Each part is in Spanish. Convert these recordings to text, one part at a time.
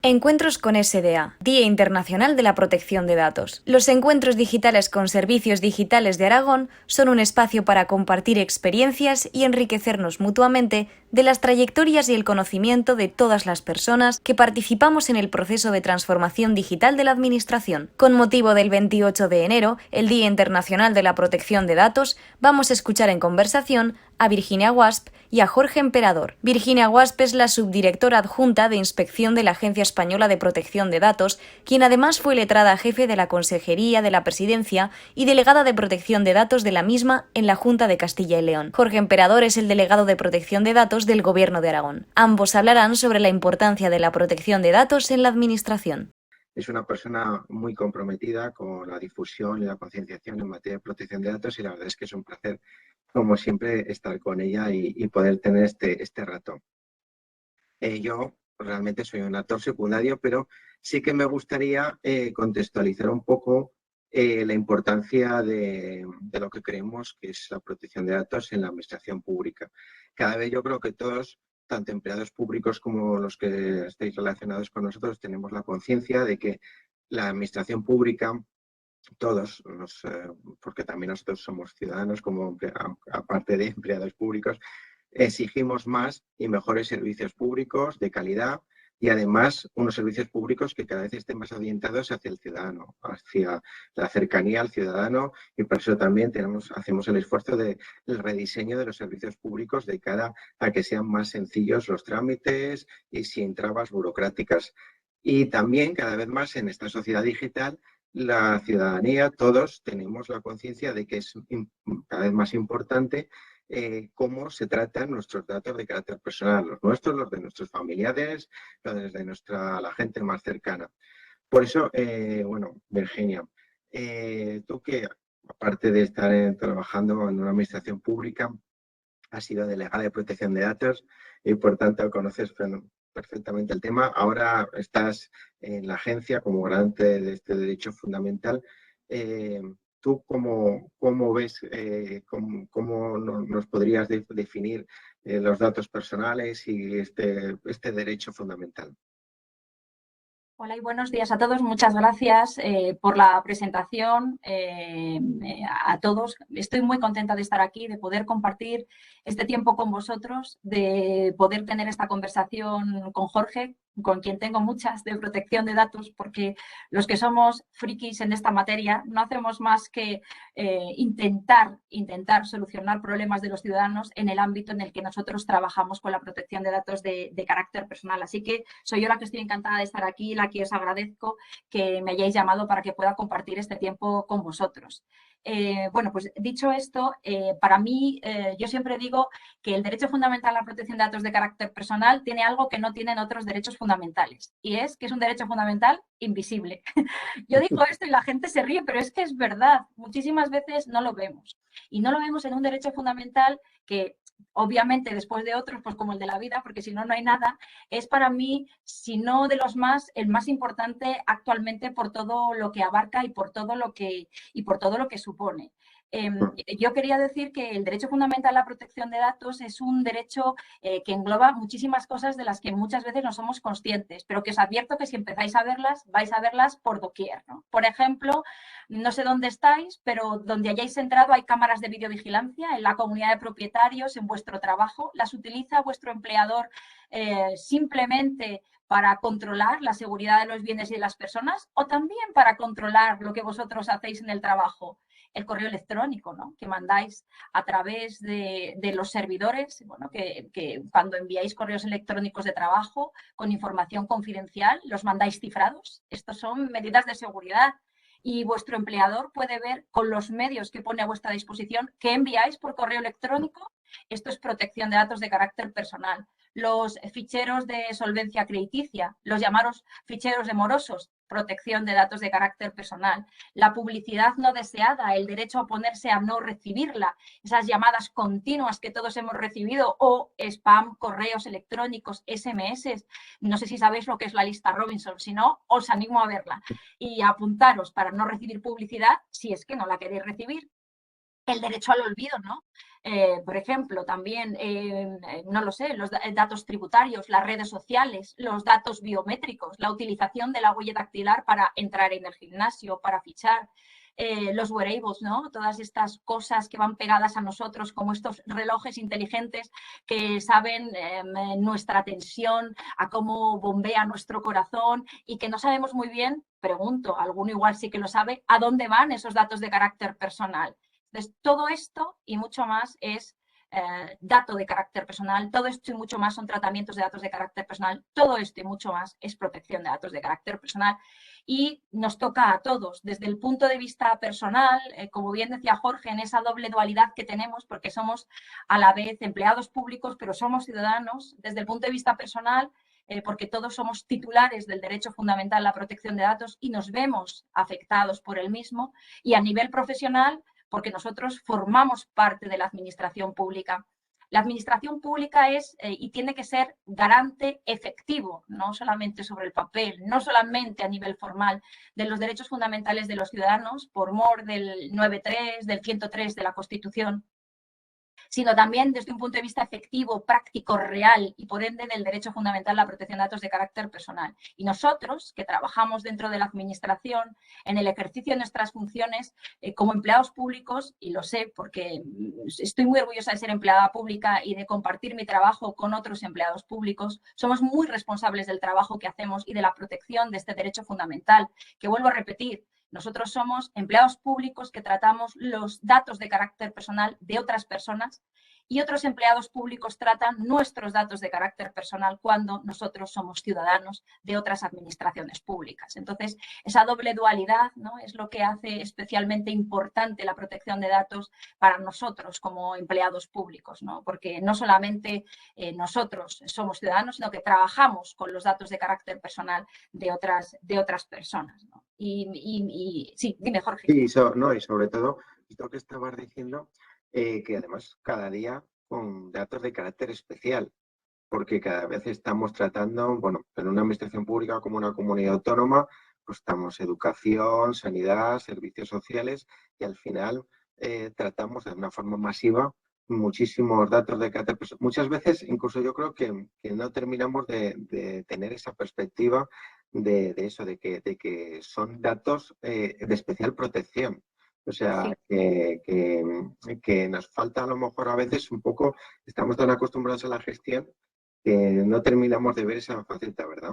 Encuentros con SDA, Día Internacional de la Protección de Datos. Los encuentros digitales con Servicios Digitales de Aragón son un espacio para compartir experiencias y enriquecernos mutuamente de las trayectorias y el conocimiento de todas las personas que participamos en el proceso de transformación digital de la Administración. Con motivo del 28 de enero, el Día Internacional de la Protección de Datos, vamos a escuchar en conversación a Virginia Guasp y a Jorge Emperador. Virginia Guasp es la subdirectora adjunta de Inspección de la Agencia Española de Protección de Datos, quien además fue letrada jefe de la Consejería de la Presidencia y delegada de Protección de Datos de la misma en la Junta de Castilla y León. Jorge Emperador es el delegado de Protección de Datos del Gobierno de Aragón. Ambos hablarán sobre la importancia de la protección de datos en la Administración. Es una persona muy comprometida con la difusión y la concienciación en materia de protección de datos y la verdad es que es un placer, como siempre, estar con ella y poder tener este rato. Yo realmente soy un actor secundario, pero sí que me gustaría contextualizar un poco la importancia de lo que creemos que es la protección de datos en la administración pública. Cada vez yo creo que todos, tanto empleados públicos como los que estéis relacionados con nosotros, tenemos la conciencia de que la administración pública, todos, porque también nosotros somos ciudadanos, como aparte de empleados públicos, exigimos más y mejores servicios públicos de calidad y además unos servicios públicos que cada vez estén más orientados hacia el ciudadano, hacia la cercanía al ciudadano y por eso también hacemos el esfuerzo del rediseño de los servicios públicos de cara a que sean más sencillos los trámites y sin trabas burocráticas. Y también cada vez más en esta sociedad digital la ciudadanía, todos tenemos la conciencia de que es cada vez más importante cómo se tratan nuestros datos de carácter personal, los nuestros, los de nuestros familiares, los de la gente más cercana. Por eso, bueno, Virginia, tú que aparte de estar trabajando en una administración pública, has sido delegada de protección de datos y por tanto conoces perfectamente el tema. Ahora estás en la agencia como garante de este derecho fundamental. ¿Tú cómo ves, cómo nos podrías definir los datos personales y este derecho fundamental? Hola y buenos días a todos. Muchas gracias por la presentación a todos. Estoy muy contenta de estar aquí, de poder compartir este tiempo con vosotros, de poder tener esta conversación con Jorge, con quien tengo muchas de protección de datos, porque los que somos frikis en esta materia no hacemos más que intentar solucionar problemas de los ciudadanos en el ámbito en el que nosotros trabajamos con la protección de datos de carácter personal. Así que soy yo la que estoy encantada de estar aquí, la que os agradezco que me hayáis llamado para que pueda compartir este tiempo con vosotros. Bueno, pues dicho esto, para mí, yo siempre digo que el derecho fundamental a la protección de datos de carácter personal tiene algo que no tienen otros derechos fundamentales, y es que es un derecho fundamental invisible. Yo digo esto y la gente se ríe, pero es que es verdad. Muchísimas veces no lo vemos. Y no lo vemos en un derecho fundamental que, obviamente, después de otros, pues como el de la vida, porque si no, no hay nada, es para mí, si no de los más, el más importante actualmente por todo lo que abarca y por todo lo que supone. Yo quería decir que el derecho fundamental a la protección de datos es un derecho que engloba muchísimas cosas de las que muchas veces no somos conscientes, pero que os advierto que si empezáis a verlas, vais a verlas por doquier, ¿no? Por ejemplo, no sé dónde estáis, pero donde hayáis entrado hay cámaras de videovigilancia en la comunidad de propietarios, en vuestro trabajo. ¿Las utiliza vuestro empleador simplemente para controlar la seguridad de los bienes y de las personas, o también para controlar lo que vosotros hacéis en el trabajo? El correo electrónico, ¿no?, que mandáis a través de los servidores, bueno, que cuando enviáis correos electrónicos de trabajo con información confidencial, los mandáis cifrados. Estos son medidas de seguridad. Y vuestro empleador puede ver con los medios que pone a vuestra disposición qué enviáis por correo electrónico. Esto es protección de datos de carácter personal. Los ficheros de solvencia crediticia, los llamados ficheros de morosos, protección de datos de carácter personal. La publicidad no deseada, el derecho a oponerse a no recibirla, esas llamadas continuas que todos hemos recibido, o spam, correos electrónicos, SMS. No sé si sabéis lo que es la lista Robinson, si no, os animo a verla y a apuntaros para no recibir publicidad si es que no la queréis recibir. El derecho al olvido, ¿no? Por ejemplo, también, no lo sé, los datos tributarios, las redes sociales, los datos biométricos, la utilización de la huella dactilar para entrar en el gimnasio, para fichar, los wearables, ¿no? Todas estas cosas que van pegadas a nosotros, como estos relojes inteligentes que saben nuestra tensión, a cómo bombea nuestro corazón y que no sabemos muy bien, pregunto, alguno igual sí que lo sabe, a dónde van esos datos de carácter personal. Entonces, todo esto y mucho más es dato de carácter personal, todo esto y mucho más son tratamientos de datos de carácter personal, todo esto y mucho más es protección de datos de carácter personal y nos toca a todos, desde el punto de vista personal, como bien decía Jorge, en esa doble dualidad que tenemos, porque somos a la vez empleados públicos, pero somos ciudadanos, desde el punto de vista personal, porque todos somos titulares del derecho fundamental a la protección de datos y nos vemos afectados por el mismo, y a nivel profesional, porque nosotros formamos parte de la administración pública. La administración pública es y tiene que ser garante efectivo, no solamente sobre el papel, no solamente a nivel formal, de los derechos fundamentales de los ciudadanos, por mor del 9.3, del 103 de la Constitución, sino también desde un punto de vista efectivo, práctico, real y por ende del derecho fundamental a la protección de datos de carácter personal. Y nosotros, que trabajamos dentro de la administración, en el ejercicio de nuestras funciones como empleados públicos, y lo sé porque estoy muy orgullosa de ser empleada pública y de compartir mi trabajo con otros empleados públicos, somos muy responsables del trabajo que hacemos y de la protección de este derecho fundamental, que vuelvo a repetir, nosotros somos empleados públicos que tratamos los datos de carácter personal de otras personas y otros empleados públicos tratan nuestros datos de carácter personal cuando nosotros somos ciudadanos de otras administraciones públicas. Entonces, esa doble dualidad, ¿no?, es lo que hace especialmente importante la protección de datos para nosotros como empleados públicos, ¿no? Porque no solamente nosotros somos ciudadanos, sino que trabajamos con los datos de carácter personal de otras personas, ¿no? Y sí, dime, Jorge. Sí, no, y sobre todo, esto que estabas diciendo, que además cada día con datos de carácter especial, porque cada vez estamos tratando, bueno, en una administración pública como una comunidad autónoma, pues estamos educación, sanidad, servicios sociales y al final tratamos de una forma masiva muchísimos datos de carácter personal. Muchas veces, incluso yo creo que no terminamos de tener esa perspectiva de eso, de que son datos de especial protección. O sea, Sí. que nos falta a lo mejor a veces un poco, estamos tan acostumbrados a la gestión que no terminamos de ver esa faceta, ¿verdad?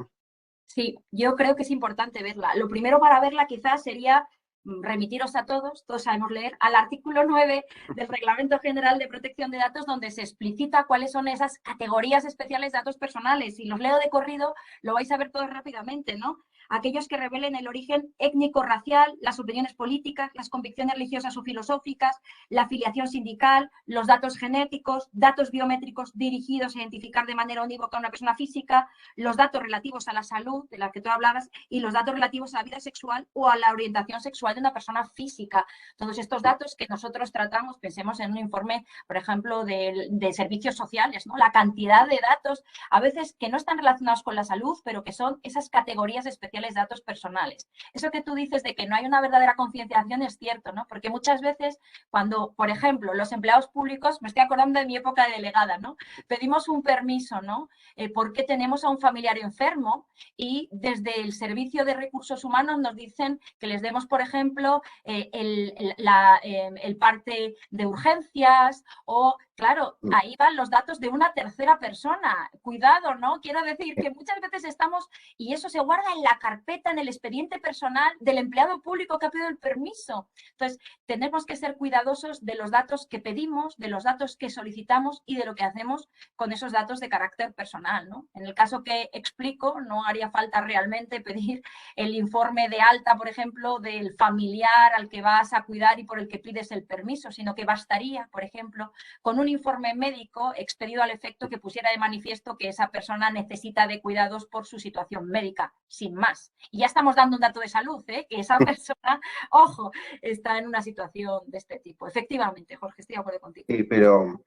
Sí, yo creo que es importante verla. Lo primero para verla quizás sería remitiros a todos sabemos leer, al artículo 9 del Reglamento General de Protección de Datos, donde se explicita cuáles son esas categorías especiales de datos personales. Y los leo de corrido, lo vais a ver todos rápidamente, ¿no? Aquellos que revelen el origen étnico-racial, las opiniones políticas, las convicciones religiosas o filosóficas, la afiliación sindical, los datos genéticos, datos biométricos dirigidos a identificar de manera unívoca a una persona física, los datos relativos a la salud, de la que tú hablabas, y los datos relativos a la vida sexual o a la orientación sexual de una persona física. Todos estos datos que nosotros tratamos, pensemos en un informe, por ejemplo, de servicios sociales, ¿no? La cantidad de datos, a veces que no están relacionados con la salud, pero que son esas categorías especiales de datos personales. Eso que tú dices de que no hay una verdadera concienciación es cierto, ¿no? Porque muchas veces cuando, por ejemplo, los empleados públicos, me estoy acordando de mi época de delegada, ¿no? Pedimos un permiso, ¿no? Porque tenemos a un familiar enfermo y desde el Servicio de Recursos Humanos nos dicen que les demos, por ejemplo, el parte de urgencias o, claro, ahí van los datos de una tercera persona. Cuidado, ¿no? Quiero decir que muchas veces estamos, y eso se guarda en la carpeta, en el expediente personal del empleado público que ha pedido el permiso. Entonces, tenemos que ser cuidadosos de los datos que pedimos, de los datos que solicitamos y de lo que hacemos con esos datos de carácter personal, ¿no? En el caso que explico, no haría falta realmente pedir el informe de alta, por ejemplo, del familiar al que vas a cuidar y por el que pides el permiso, sino que bastaría, por ejemplo, con un informe médico expedido al efecto que pusiera de manifiesto que esa persona necesita de cuidados por su situación médica, sin más. Y ya estamos dando un dato de salud, que esa persona, ojo, está en una situación de este tipo. Efectivamente, Jorge, estoy de acuerdo contigo. Sí, pero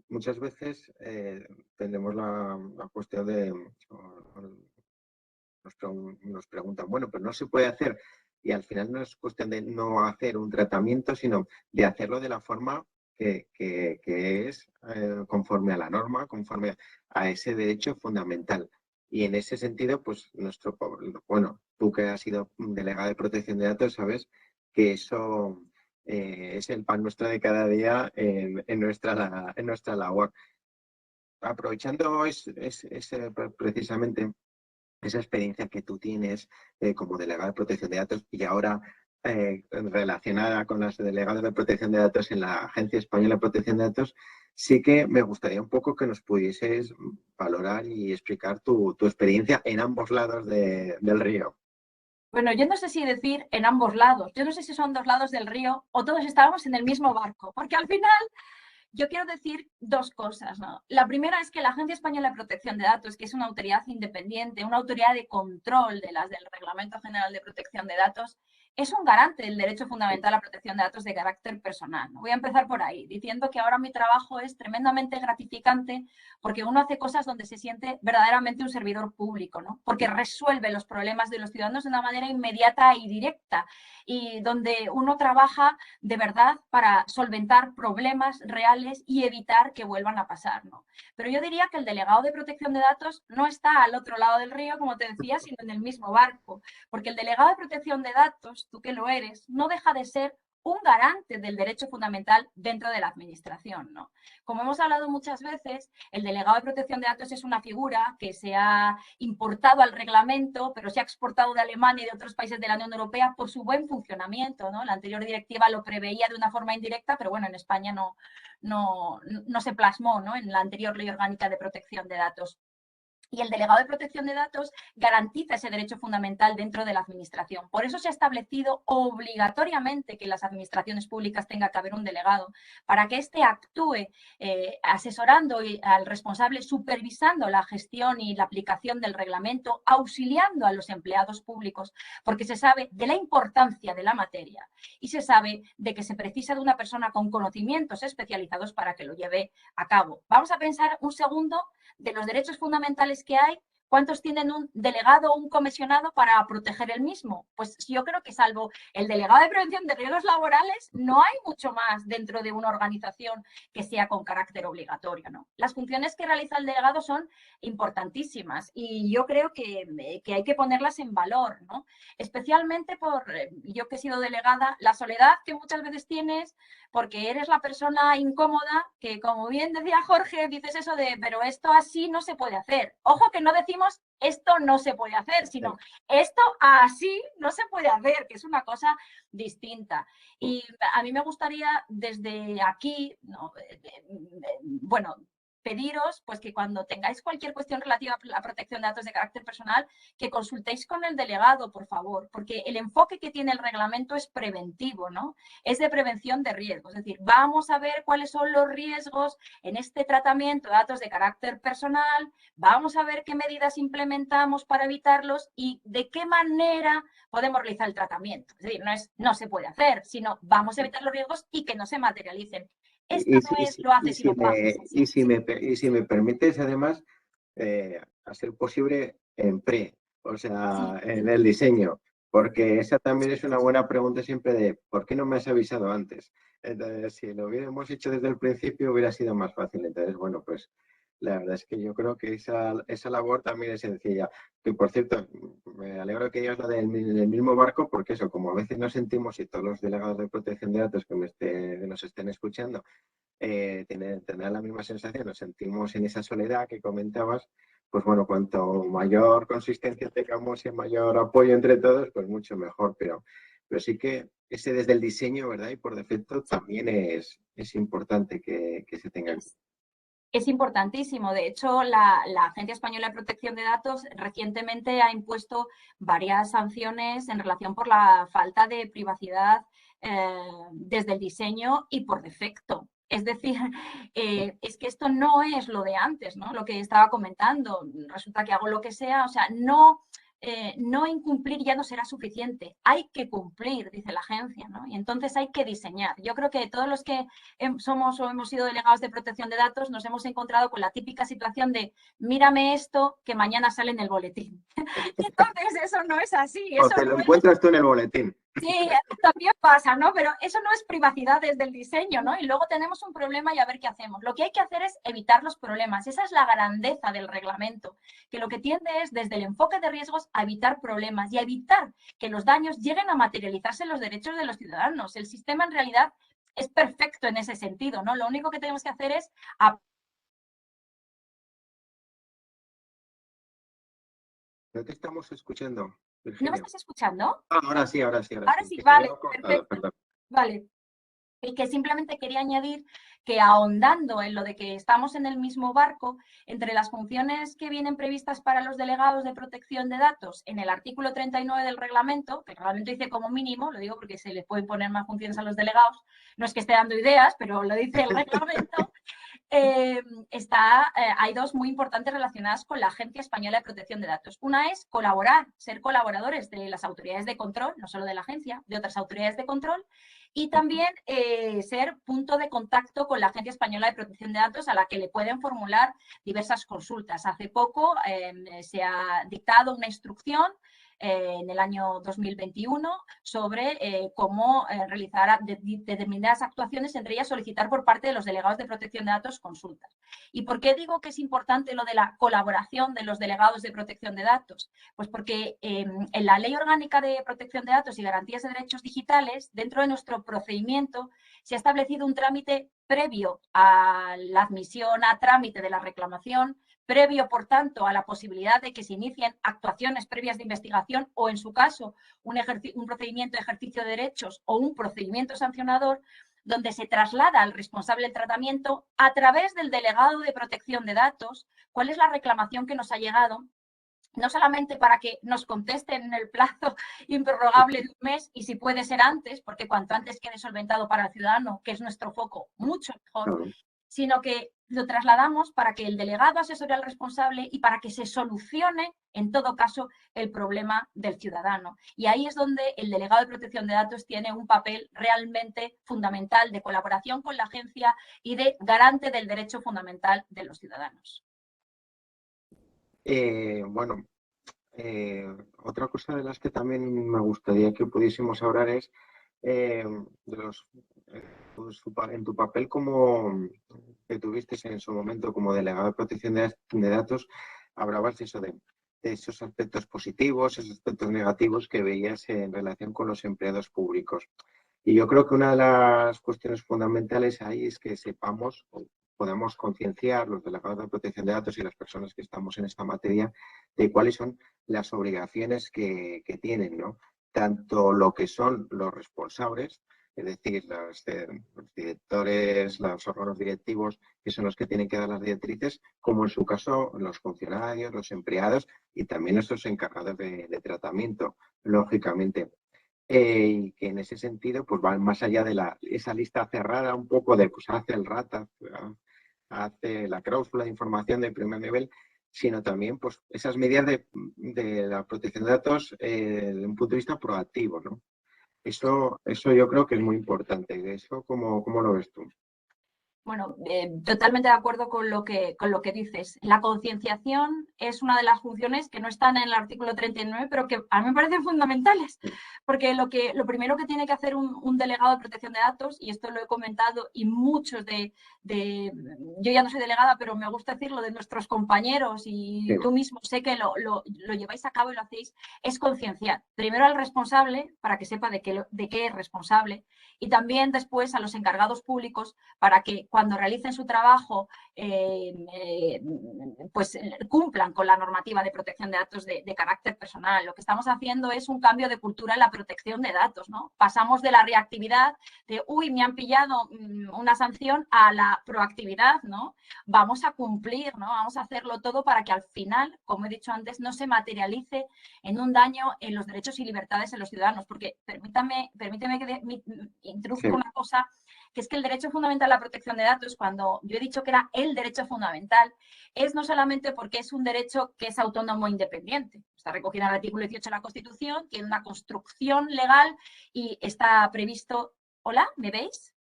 muchas veces tenemos la cuestión de, nos preguntan, bueno, pero no se puede hacer, y al final no es cuestión de no hacer un tratamiento, sino de hacerlo de la forma que es conforme a la norma, conforme a ese derecho fundamental. Y en ese sentido, pues bueno, tú que has sido delegada de protección de datos, sabes que eso es el pan nuestro de cada día en nuestra labor. Aprovechando precisamente esa experiencia que tú tienes como delegada de protección de datos y ahora relacionada con las delegadas de protección de datos en la Agencia Española de Protección de Datos, sí que me gustaría un poco que nos pudieses valorar y explicar tu experiencia en ambos lados del río. Bueno, yo no sé si decir en ambos lados. Yo no sé si son dos lados del río o todos estábamos en el mismo barco, porque al final yo quiero decir dos cosas, ¿no? La primera es que la Agencia Española de Protección de Datos, que es una autoridad independiente, una autoridad de control de las del Reglamento General de Protección de Datos, es un garante del derecho fundamental a protección de datos de carácter personal. Voy a empezar por ahí, diciendo que ahora mi trabajo es tremendamente gratificante porque uno hace cosas donde se siente verdaderamente un servidor público, ¿no? Porque resuelve los problemas de los ciudadanos de una manera inmediata y directa y donde uno trabaja de verdad para solventar problemas reales y evitar que vuelvan a pasar, ¿no? Pero yo diría que el delegado de protección de datos no está al otro lado del río, como te decía, sino en el mismo barco, porque el delegado de protección de datos, tú que lo eres, no deja de ser un garante del derecho fundamental dentro de la administración, ¿no? Como hemos hablado muchas veces, el delegado de protección de datos es una figura que se ha importado al reglamento, pero se ha exportado de Alemania y de otros países de la Unión Europea por su buen funcionamiento, ¿no? La anterior directiva lo preveía de una forma indirecta, pero bueno, en España no se plasmó, ¿no? En la anterior Ley Orgánica de Protección de Datos. Y el delegado de protección de datos garantiza ese derecho fundamental dentro de la administración. Por eso se ha establecido obligatoriamente que en las administraciones públicas tenga que haber un delegado, para que éste actúe asesorando al responsable, supervisando la gestión y la aplicación del reglamento, auxiliando a los empleados públicos, porque se sabe de la importancia de la materia y se sabe de que se precisa de una persona con conocimientos especializados para que lo lleve a cabo. Vamos a pensar un segundo de los derechos fundamentales que hay, ¿cuántos tienen un delegado o un comisionado para proteger el mismo? Pues yo creo que salvo el delegado de prevención de riesgos laborales, no hay mucho más dentro de una organización que sea con carácter obligatorio, ¿no? Las funciones que realiza el delegado son importantísimas y yo creo que hay que ponerlas en valor, ¿no? Especialmente por, yo que he sido delegada, la soledad que muchas veces tienes porque eres la persona incómoda que, como bien decía Jorge, dices eso de, pero esto así no se puede hacer. Ojo que no decimos esto no se puede hacer, sino esto así no se puede hacer, que es una cosa distinta. Y a mí me gustaría desde aquí, ¿no? Bueno, pediros pues que cuando tengáis cualquier cuestión relativa a la protección de datos de carácter personal, que consultéis con el delegado, por favor, porque el enfoque que tiene el reglamento es preventivo, ¿no? Es de prevención de riesgos, es decir, vamos a ver cuáles son los riesgos en este tratamiento de datos de carácter personal, vamos a ver qué medidas implementamos para evitarlos y de qué manera podemos realizar el tratamiento. Es decir, no se puede hacer, sino vamos a evitar los riesgos y que no se materialicen. Esto no es lo haces y no pagas. Y si me permites, además, a ser posible en o sea, en el diseño, porque esa también es una buena pregunta siempre de ¿por qué no me has avisado antes? Entonces, si lo hubiéramos hecho desde el principio hubiera sido más fácil. Entonces, bueno, pues la verdad es que yo creo que esa labor también es sencilla. Que, por cierto, me alegro que digas lo del mismo barco, porque eso, como a veces nos sentimos, y todos los delegados de protección de datos que nos estén escuchando, tendrán la misma sensación, nos sentimos en esa soledad que comentabas, pues bueno, cuanto mayor consistencia tengamos y mayor apoyo entre todos, pues mucho mejor, pero sí que ese desde el diseño, ¿verdad? Y por defecto también es importante que se tenga. Es importantísimo. De hecho, la Agencia Española de Protección de Datos recientemente ha impuesto varias sanciones en relación por la falta de privacidad desde el diseño y por defecto. Es decir, es que esto no es lo de antes, ¿no? Lo que estaba comentando. Resulta que hago lo que sea, o sea, no incumplir ya no será suficiente, hay que cumplir, dice la agencia, ¿no? Y entonces hay que diseñar. Yo creo que todos los que somos o hemos sido delegados de protección de datos nos hemos encontrado con la típica situación de mírame esto que mañana sale en el boletín. Y entonces eso no es así. O te lo encuentras tú en el boletín. Sí, también pasa, ¿no? Pero eso no es privacidad desde el diseño, ¿no? Y luego tenemos un problema y a ver qué hacemos. Lo que hay que hacer es evitar los problemas. Esa es la grandeza del reglamento, que lo que tiende es, desde el enfoque de riesgos, a evitar problemas y a evitar que los daños lleguen a materializarse en los derechos de los ciudadanos. El sistema, en realidad, es perfecto en ese sentido, ¿no? Lo único que tenemos que hacer es... No te estamos escuchando, ¿No me Virginia. estás escuchando? Ah, ahora sí, ahora sí, ahora Ahora sí. sí, Que se había vale, cortado, perfecto. perdón. Vale. Y que simplemente quería añadir que, ahondando en lo de que estamos en el mismo barco, entre las funciones que vienen previstas para los delegados de protección de datos en el artículo 39 del reglamento, que el reglamento dice como mínimo, lo digo porque se les pueden poner más funciones a los delegados, no es que esté dando ideas, pero lo dice el reglamento, hay dos muy importantes relacionadas con la Agencia Española de Protección de Datos. Una es colaborar, ser colaboradores de las autoridades de control, no solo de la agencia, de otras autoridades de control, y también ser punto de contacto con la Agencia Española de Protección de Datos, a la que le pueden formular diversas consultas. Hace poco se ha dictado una instrucción en el año 2021 sobre cómo realizar determinadas actuaciones, entre ellas solicitar por parte de los delegados de protección de datos consultas. ¿Y por qué digo que es importante lo de la colaboración de los delegados de protección de datos? Pues porque en la Ley Orgánica de Protección de Datos y Garantías de Derechos Digitales, dentro de nuestro procedimiento, se ha establecido un trámite previo a la admisión a trámite de la reclamación, previo, por tanto, a la posibilidad de que se inicien actuaciones previas de investigación o, en su caso, un procedimiento de ejercicio de derechos o un procedimiento sancionador, donde se traslada al responsable del tratamiento, a través del delegado de protección de datos, cuál es la reclamación que nos ha llegado, no solamente para que nos contesten en el plazo improrrogable de un mes, y si puede ser antes, porque cuanto antes quede solventado para el ciudadano, que es nuestro foco, mucho mejor, Claro. sino que lo trasladamos para que el delegado asesore al responsable y para que se solucione, en todo caso, el problema del ciudadano. Y ahí es donde el delegado de protección de datos tiene un papel realmente fundamental de colaboración con la agencia y de garante del derecho fundamental de los ciudadanos. Bueno, otra cosa de las que también me gustaría que pudiésemos hablar es de los, pues, en tu papel como que tuviste en su momento como delegado de protección de datos, hablabas de eso de esos aspectos positivos, esos aspectos negativos que veías en relación con los empleados públicos. Y yo creo que una de las cuestiones fundamentales ahí es que sepamos o podamos concienciar los delegados de protección de datos y las personas que estamos en esta materia de cuáles son las obligaciones que tienen, ¿no? Tanto lo que son los responsables, es decir, los directores, los órganos directivos, que son los que tienen que dar las directrices, como en su caso los funcionarios, los empleados y también nuestros encargados de tratamiento, lógicamente. Y que en ese sentido pues van más allá de esa lista cerrada un poco de pues hace el RATA, hace la cláusula de información de primer nivel, sino también pues esas medidas de la protección de datos desde un punto de vista proactivo, ¿no? Eso yo creo que es muy importante. ¿Eso cómo lo ves tú? Bueno, totalmente de acuerdo con lo que dices. La concienciación es una de las funciones que no están en el artículo 39, pero que a mí me parecen fundamentales, porque lo primero que tiene que hacer un delegado de protección de datos, y esto lo he comentado, y muchos yo ya no soy delegada, pero me gusta decirlo, de nuestros compañeros, y Sí, tú mismo sé que lo lleváis a cabo y lo hacéis, es concienciar. Primero al responsable, para que sepa de qué es responsable, y también después a los encargados públicos, para que cuando realicen su trabajo pues cumplan con la normativa de protección de datos de carácter personal. Lo que estamos haciendo es un cambio de cultura en la protección de datos, ¿no? Pasamos de la reactividad de, uy, me han pillado una sanción, a la proactividad, ¿no? Vamos a cumplir, ¿no? Vamos a hacerlo todo para que al final, como he dicho antes, no se materialice en un daño en los derechos y libertades de los ciudadanos, porque permíteme que introduzca sí, una cosa, que es que el derecho fundamental a la protección de datos, cuando yo he dicho que era el derecho fundamental, es no solamente porque es un derecho que es autónomo e independiente, está recogido en el artículo 18 de la Constitución, tiene una construcción legal y está previsto... ¿Hola? ¿Me veis?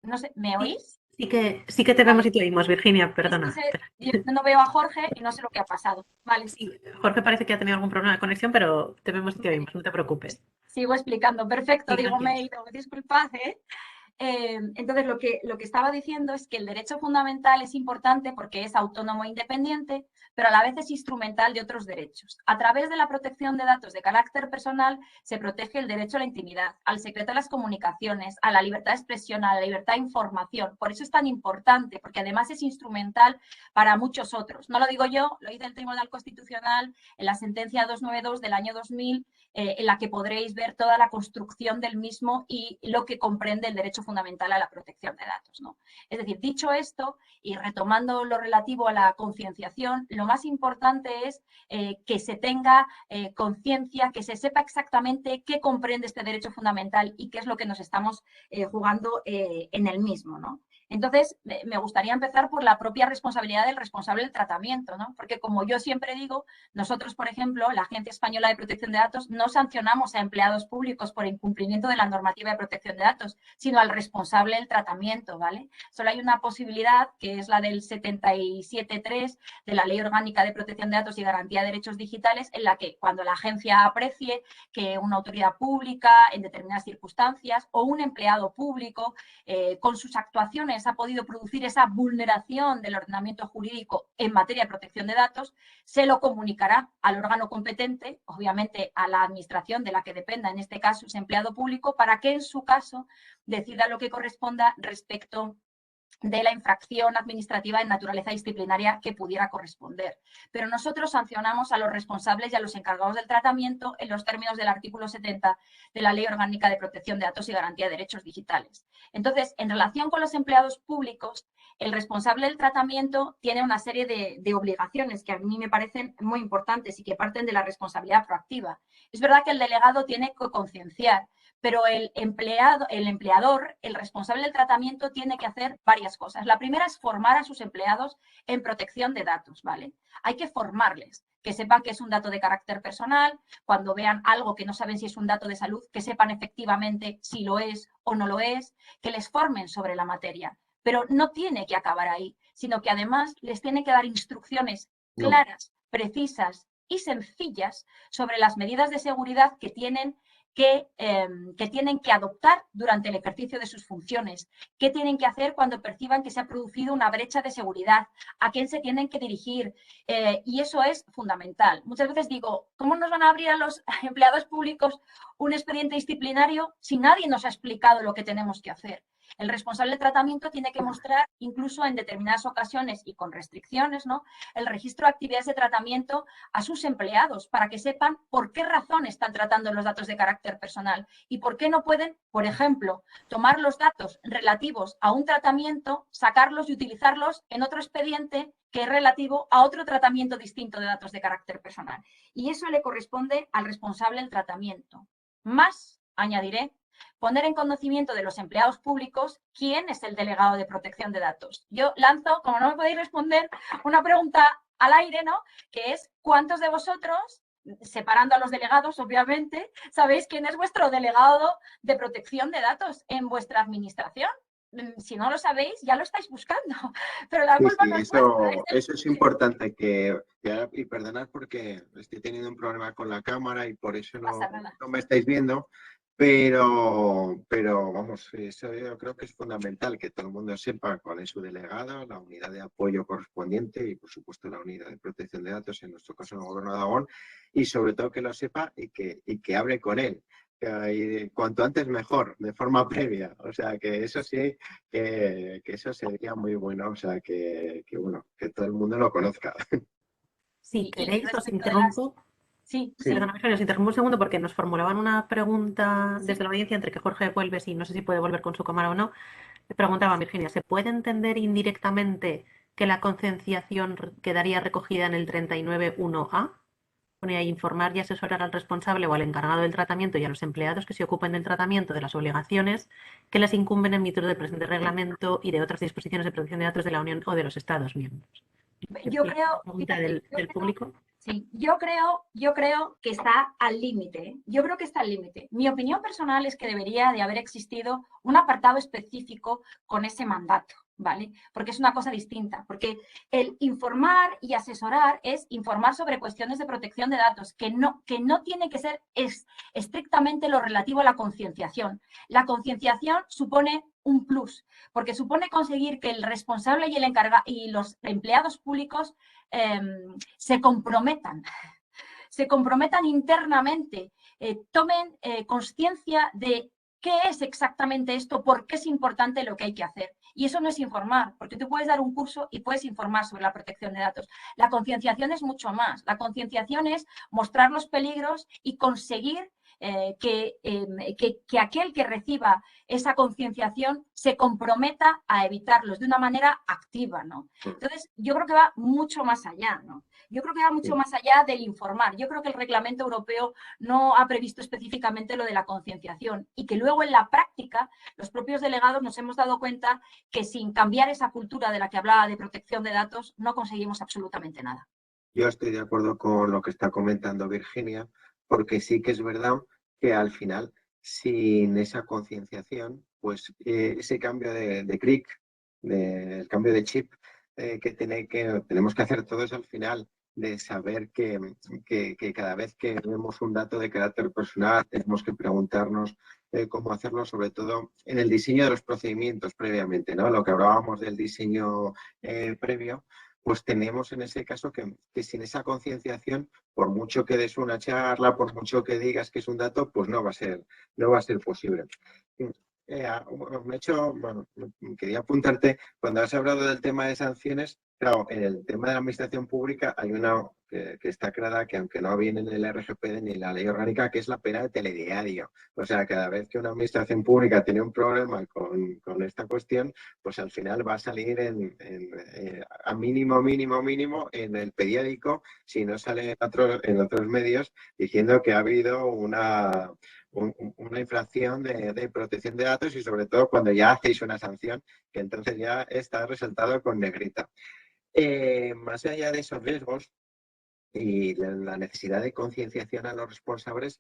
No sé, ¿me Sí, oís? Sí que te vemos y te oímos, Virginia, perdona. Yo no veo a Jorge y no sé lo que ha pasado. Vale. Sí, Jorge parece que ha tenido algún problema de conexión, pero te vemos y te oímos, no te preocupes. Sigo explicando. Perfecto, Sí, digo, me he gracias. ido. Disculpad, ¿eh? Entonces, lo que estaba diciendo es que el derecho fundamental es importante porque es autónomo e independiente, pero a la vez es instrumental de otros derechos. A través de la protección de datos de carácter personal se protege el derecho a la intimidad, al secreto de las comunicaciones, a la libertad de expresión, a la libertad de información. Por eso es tan importante, porque además es instrumental para muchos otros. No lo digo yo, lo dice el Tribunal Constitucional en la sentencia 292 del año 2000, en la que podréis ver toda la construcción del mismo y lo que comprende el derecho fundamental a la protección de datos, ¿no? Es decir, dicho esto, y retomando lo relativo a la concienciación, lo más importante es que se tenga conciencia, que se sepa exactamente qué comprende este derecho fundamental y qué es lo que nos estamos jugando en el mismo, ¿no? Entonces, me gustaría empezar por la propia responsabilidad del responsable del tratamiento, ¿no? Porque como yo siempre digo, nosotros, por ejemplo, la Agencia Española de Protección de Datos, no sancionamos a empleados públicos por incumplimiento de la normativa de protección de datos, sino al responsable del tratamiento, ¿vale? Solo hay una posibilidad, que es la del 77.3 de la Ley Orgánica de Protección de Datos y Garantía de Derechos Digitales, en la que cuando la agencia aprecie que una autoridad pública, en determinadas circunstancias, o un empleado público, con sus actuaciones ha podido producir esa vulneración del ordenamiento jurídico en materia de protección de datos, se lo comunicará al órgano competente, obviamente a la administración de la que dependa, en este caso es empleado público, para que en su caso decida lo que corresponda respecto de la infracción administrativa de naturaleza disciplinaria que pudiera corresponder. Pero nosotros sancionamos a los responsables y a los encargados del tratamiento en los términos del artículo 70 de la Ley Orgánica de Protección de Datos y Garantía de Derechos Digitales. Entonces, en relación con los empleados públicos, el responsable del tratamiento tiene una serie de obligaciones que a mí me parecen muy importantes y que parten de la responsabilidad proactiva. Es verdad que el delegado tiene que concienciar, pero el empleador, el responsable del tratamiento, tiene que hacer varias cosas. La primera es formar a sus empleados en protección de datos, ¿vale? Hay que formarles, que sepan que es un dato de carácter personal, cuando vean algo que no saben si es un dato de salud, que sepan efectivamente si lo es o no lo es, que les formen sobre la materia. Pero no tiene que acabar ahí, sino que además les tiene que dar instrucciones claras, precisas y sencillas sobre las medidas de seguridad que tienen que adoptar durante el ejercicio de sus funciones, qué tienen que hacer cuando perciban que se ha producido una brecha de seguridad, a quién se tienen que dirigir, y eso es fundamental. Muchas veces digo, ¿cómo nos van a abrir a los empleados públicos un expediente disciplinario si nadie nos ha explicado lo que tenemos que hacer? El responsable de tratamiento tiene que mostrar, incluso en determinadas ocasiones y con restricciones, ¿no?, el registro de actividades de tratamiento a sus empleados para que sepan por qué razón están tratando los datos de carácter personal y por qué no pueden, por ejemplo, tomar los datos relativos a un tratamiento, sacarlos y utilizarlos en otro expediente que es relativo a otro tratamiento distinto de datos de carácter personal. Y eso le corresponde al responsable del tratamiento. Más, añadiré, poner en conocimiento de los empleados públicos quién es el delegado de protección de datos. Yo lanzo, como no me podéis responder, una pregunta al aire, ¿no?, que es ¿cuántos de vosotros, separando a los delegados, obviamente, sabéis quién es vuestro delegado de protección de datos en vuestra administración? Si no lo sabéis, ya lo estáis buscando, pero la culpa no es vuestra. Eso es importante y perdonad porque estoy teniendo un problema con la cámara y por eso no me estáis viendo, pero vamos, eso yo creo que es fundamental, que todo el mundo sepa cuál es su delegado, la unidad de apoyo correspondiente y, por supuesto, la unidad de protección de datos, en nuestro caso, el Gobierno de Aragón, y sobre todo que lo sepa y que hable con él. Y cuanto antes mejor, de forma previa. O sea, que eso sí, que eso sería muy bueno. O sea, que bueno, que todo el mundo lo conozca. Si queréis, os interrumpo. Sí. Perdona, os interrumpo un segundo porque nos formulaban una pregunta desde la audiencia, entre que Jorge vuelve, y no sé si puede volver con su cámara o no. Me preguntaba Virginia, ¿se puede entender indirectamente que la concienciación quedaría recogida en el 39.1a? Pone ahí informar y asesorar al responsable o al encargado del tratamiento y a los empleados que se ocupen del tratamiento de las obligaciones que les incumben en virtud del presente reglamento y de otras disposiciones de protección de datos de la Unión o de los Estados miembros. Yo creo, pregunta del público. Sí, yo creo que está al límite. Yo creo que está al límite. Mi opinión personal es que debería de haber existido un apartado específico con ese mandato, ¿vale? Porque es una cosa distinta, porque el informar y asesorar es informar sobre cuestiones de protección de datos, que no tiene que ser estrictamente lo relativo a la concienciación. La concienciación supone un plus, porque supone conseguir que el responsable y el encargado y los empleados públicos se comprometan internamente, tomen conciencia de qué es exactamente esto, por qué es importante lo que hay que hacer. Y eso no es informar, porque tú puedes dar un curso y puedes informar sobre la protección de datos. La concienciación es mucho más. La concienciación es mostrar los peligros y conseguir que aquel que reciba esa concienciación se comprometa a evitarlos de una manera activa, ¿no? Entonces, yo creo que va mucho más allá, ¿no? Yo creo que va mucho más allá del informar. Yo creo que el reglamento europeo no ha previsto específicamente lo de la concienciación y que luego en la práctica los propios delegados nos hemos dado cuenta que sin cambiar esa cultura de la que hablaba de protección de datos no conseguimos absolutamente nada. Yo estoy de acuerdo con lo que está comentando Virginia, porque sí que es verdad que al final, sin esa concienciación, pues ese cambio de clic, el cambio de chip que tenemos que hacer todos al final, de saber que cada vez que vemos un dato de carácter personal tenemos que preguntarnos cómo hacerlo, sobre todo en el diseño de los procedimientos previamente, ¿no? Lo que hablábamos del diseño previo, pues tenemos en ese caso que sin esa concienciación, por mucho que des una charla, por mucho que digas que es un dato, pues no va a ser posible. Quería apuntarte, cuando has hablado del tema de sanciones, claro, en el tema de la administración pública hay una que está clara, que aunque no viene en el RGPD ni en la ley orgánica, que es la pena de telediario. O sea, cada vez que una administración pública tiene un problema con esta cuestión, pues al final va a salir a mínimo en el periódico, si no sale en otros medios, diciendo que ha habido una infracción de protección de datos, y sobre todo cuando ya hacéis una sanción, que entonces ya está resaltado con negrita. Más allá de esos riesgos y la necesidad de concienciación a los responsables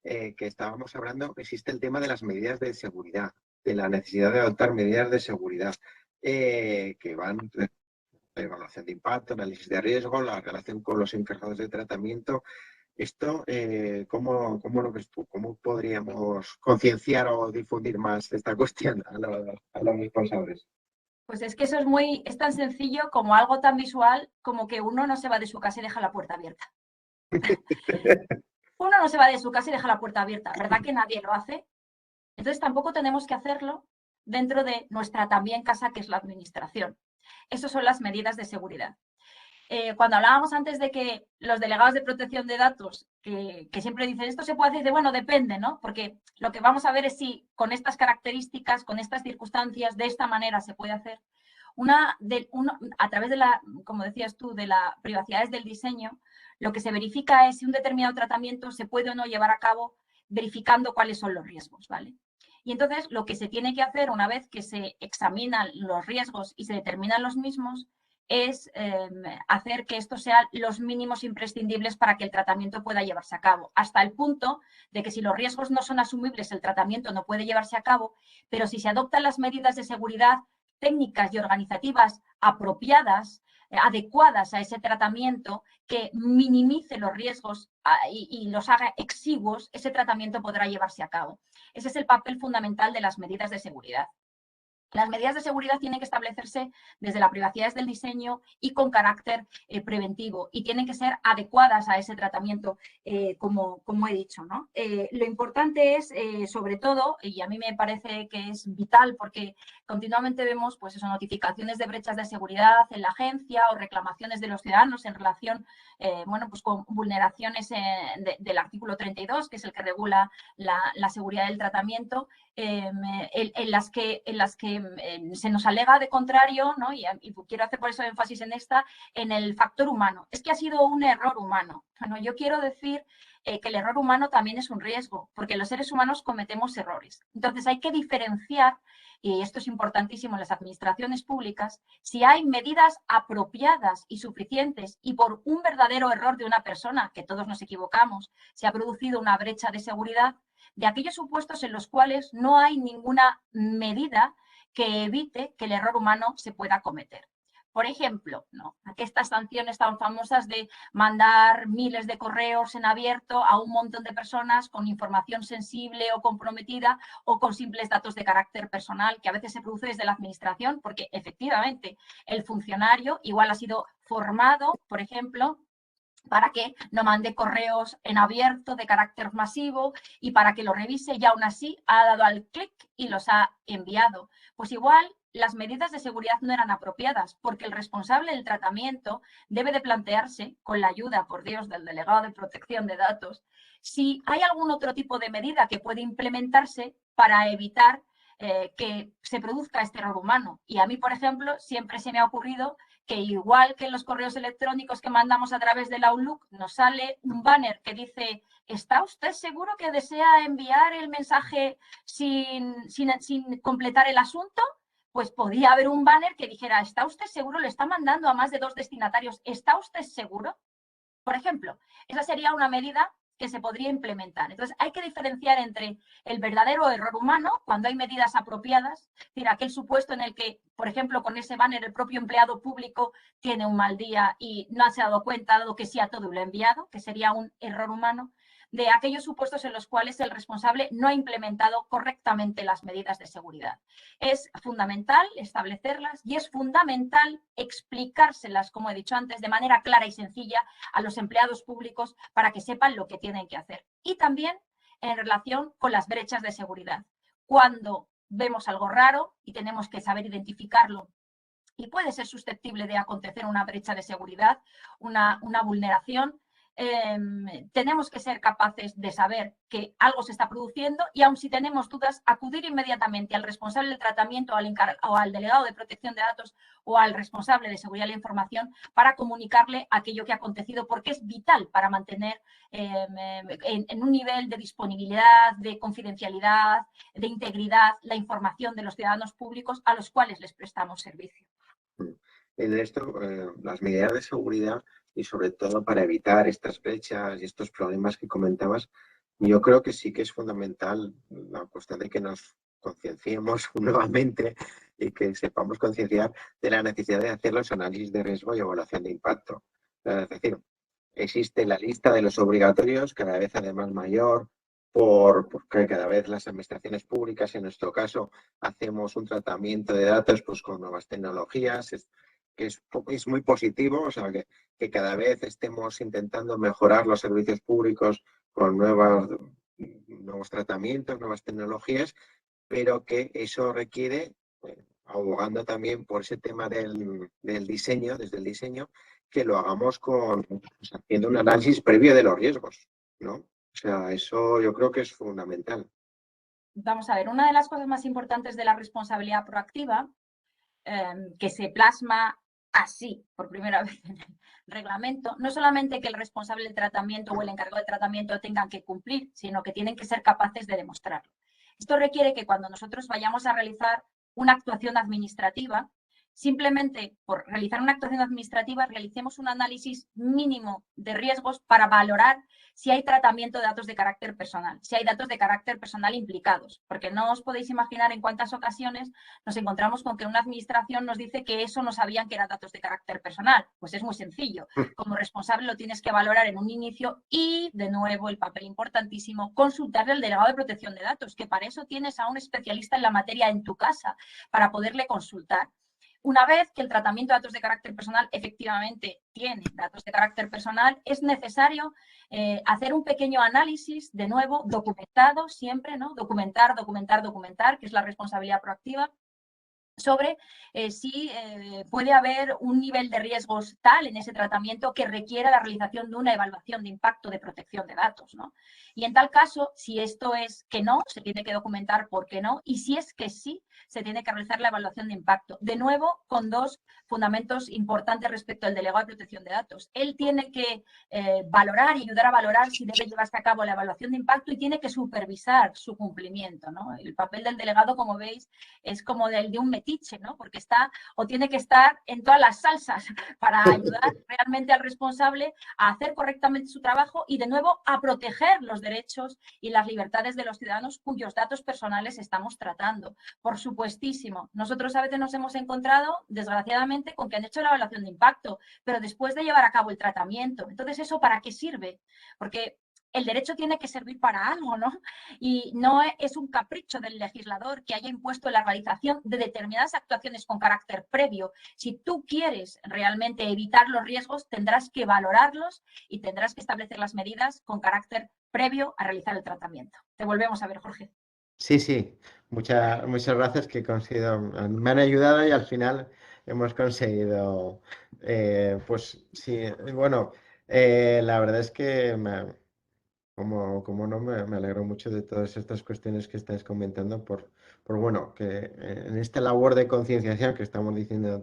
que estábamos hablando, existe el tema de las medidas de seguridad, de la necesidad de adoptar medidas de seguridad que van de evaluación de impacto, análisis de riesgo, la relación con los encargados de tratamiento. Esto, ¿cómo lo ves tú? ¿Cómo podríamos concienciar o difundir más esta cuestión a los responsables? Pues es que eso es tan sencillo como algo tan visual como que uno no se va de su casa y deja la puerta abierta. Uno no se va de su casa y deja la puerta abierta, ¿verdad que nadie lo hace? Entonces tampoco tenemos que hacerlo dentro de nuestra también casa, que es la administración. Esas son las medidas de seguridad. Cuando hablábamos antes de que los delegados de protección de datos, que siempre dicen esto se puede hacer, bueno, depende, ¿no? Porque lo que vamos a ver es si con estas características, con estas circunstancias, de esta manera se puede hacer. A través de como decías tú, de la privacidad del diseño, lo que se verifica es si un determinado tratamiento se puede o no llevar a cabo verificando cuáles son los riesgos, ¿vale? Y entonces lo que se tiene que hacer una vez que se examinan los riesgos y se determinan los mismos es hacer que estos sean los mínimos imprescindibles para que el tratamiento pueda llevarse a cabo, hasta el punto de que si los riesgos no son asumibles, el tratamiento no puede llevarse a cabo, pero si se adoptan las medidas de seguridad técnicas y organizativas apropiadas, adecuadas a ese tratamiento, que minimice los riesgos y los haga exiguos, ese tratamiento podrá llevarse a cabo. Ese es el papel fundamental de las medidas de seguridad. Las medidas de seguridad tienen que establecerse desde la privacidad del diseño y con carácter preventivo, y tienen que ser adecuadas a ese tratamiento, como he dicho, ¿no? Lo importante es, sobre todo, y a mí me parece que es vital, porque continuamente vemos pues eso, notificaciones de brechas de seguridad en la agencia o reclamaciones de los ciudadanos en relación pues con vulneraciones del artículo 32, que es el que regula la seguridad del tratamiento, en las que se nos alega de contrario, ¿no? Y quiero hacer por eso énfasis en el factor humano. Es que ha sido un error humano. Bueno, yo quiero decir que el error humano también es un riesgo, porque los seres humanos cometemos errores. Entonces hay que diferenciar, y esto es importantísimo en las administraciones públicas, si hay medidas apropiadas y suficientes y por un verdadero error de una persona, que todos nos equivocamos, se ha producido una brecha de seguridad, de aquellos supuestos en los cuales no hay ninguna medida que evite que el error humano se pueda cometer. Por ejemplo, ¿no? Estas sanciones tan famosas de mandar miles de correos en abierto a un montón de personas con información sensible o comprometida o con simples datos de carácter personal, que a veces se produce desde la administración, porque efectivamente el funcionario igual ha sido formado, por ejemplo, para que no mande correos en abierto de carácter masivo y para que lo revise y aún así ha dado al clic y los ha enviado. Pues igual las medidas de seguridad no eran apropiadas porque el responsable del tratamiento debe de plantearse, con la ayuda, por Dios, del delegado de protección de datos, si hay algún otro tipo de medida que puede implementarse para evitar que se produzca este error humano. Y a mí, por ejemplo, siempre se me ha ocurrido que igual que en los correos electrónicos que mandamos a través del Outlook, nos sale un banner que dice: ¿está usted seguro que desea enviar el mensaje sin completar el asunto? Pues podía haber un banner que dijera: ¿está usted seguro? Le está mandando a más de 2 destinatarios. ¿Está usted seguro? Por ejemplo, esa sería una medida que se podría implementar. Entonces, hay que diferenciar entre el verdadero error humano, cuando hay medidas apropiadas, es decir, aquel supuesto en el que, por ejemplo, con ese banner el propio empleado público tiene un mal día y no se ha dado cuenta, dado que sí a todo lo ha enviado, que sería un error humano, de aquellos supuestos en los cuales el responsable no ha implementado correctamente las medidas de seguridad. Es fundamental establecerlas y es fundamental explicárselas, como he dicho antes, de manera clara y sencilla a los empleados públicos para que sepan lo que tienen que hacer. Y también en relación con las brechas de seguridad. Cuando vemos algo raro y tenemos que saber identificarlo y puede ser susceptible de acontecer una brecha de seguridad, una vulneración, tenemos que ser capaces de saber que algo se está produciendo y aun si tenemos dudas, acudir inmediatamente al responsable del tratamiento o al delegado de protección de datos o al responsable de seguridad de la información para comunicarle aquello que ha acontecido, porque es vital para mantener en un nivel de disponibilidad, de confidencialidad, de integridad, la información de los ciudadanos públicos a los cuales les prestamos servicio. En esto, las medidas de seguridad y sobre todo para evitar estas brechas y estos problemas que comentabas, yo creo que sí que es fundamental la cuestión de que nos concienciemos nuevamente y que sepamos concienciar de la necesidad de hacer los análisis de riesgo y evaluación de impacto. Es decir, existe la lista de los obligatorios, cada vez además mayor, porque cada vez las administraciones públicas, en nuestro caso, hacemos un tratamiento de datos pues, con nuevas tecnologías, que es muy positivo, o sea, que cada vez estemos intentando mejorar los servicios públicos con nuevos tratamientos, nuevas tecnologías, pero que eso requiere, abogando también por ese tema del diseño, desde el diseño, que lo hagamos haciendo un análisis previo de los riesgos, ¿no? O sea, eso yo creo que es fundamental. Vamos a ver, una de las cosas más importantes de la responsabilidad proactiva, que se plasma así por primera vez en el reglamento, no solamente que el responsable del tratamiento o el encargado del tratamiento tengan que cumplir, sino que tienen que ser capaces de demostrarlo. Esto requiere que cuando nosotros vayamos a realizar una actuación administrativa, simplemente por realizar una actuación administrativa realicemos un análisis mínimo de riesgos para valorar si hay tratamiento de datos de carácter personal, si hay datos de carácter personal implicados, porque no os podéis imaginar en cuántas ocasiones nos encontramos con que una administración nos dice que eso no sabían que eran datos de carácter personal. Pues es muy sencillo. Como responsable lo tienes que valorar en un inicio y, de nuevo, el papel importantísimo, consultarle al delegado de protección de datos, que para eso tienes a un especialista en la materia en tu casa, para poderle consultar. Una vez que el tratamiento de datos de carácter personal efectivamente tiene datos de carácter personal, es necesario hacer un pequeño análisis, de nuevo, documentado siempre, ¿no? Documentar, que es la responsabilidad proactiva, sobre si puede haber un nivel de riesgos tal en ese tratamiento que requiera la realización de una evaluación de impacto de protección de datos, ¿no? Y en tal caso, si esto es que no, se tiene que documentar por qué no, y si es que sí, se tiene que realizar la evaluación de impacto. De nuevo, con 2 fundamentos importantes respecto al delegado de protección de datos. Él tiene que valorar y ayudar a valorar si debe llevarse a cabo la evaluación de impacto y tiene que supervisar su cumplimiento, ¿no? El papel del delegado, como veis, es como el de un metiche, ¿no? Porque está o tiene que estar en todas las salsas para ayudar realmente al responsable a hacer correctamente su trabajo y, de nuevo, a proteger los derechos y las libertades de los ciudadanos cuyos datos personales estamos tratando. Por supuestísimo, nosotros a veces nos hemos encontrado, desgraciadamente, con que han hecho la evaluación de impacto, pero después de llevar a cabo el tratamiento. Entonces, ¿eso para qué sirve? Porque el derecho tiene que servir para algo, ¿no? Y no es un capricho del legislador que haya impuesto la realización de determinadas actuaciones con carácter previo. Si tú quieres realmente evitar los riesgos, tendrás que valorarlos y tendrás que establecer las medidas con carácter previo a realizar el tratamiento. Te volvemos a ver, Jorge. Sí, sí, muchas gracias que me han ayudado y al final hemos conseguido, pues sí, bueno, la verdad es que como no, me alegro mucho de todas estas cuestiones que estáis comentando por bueno, que en esta labor de concienciación que estamos diciendo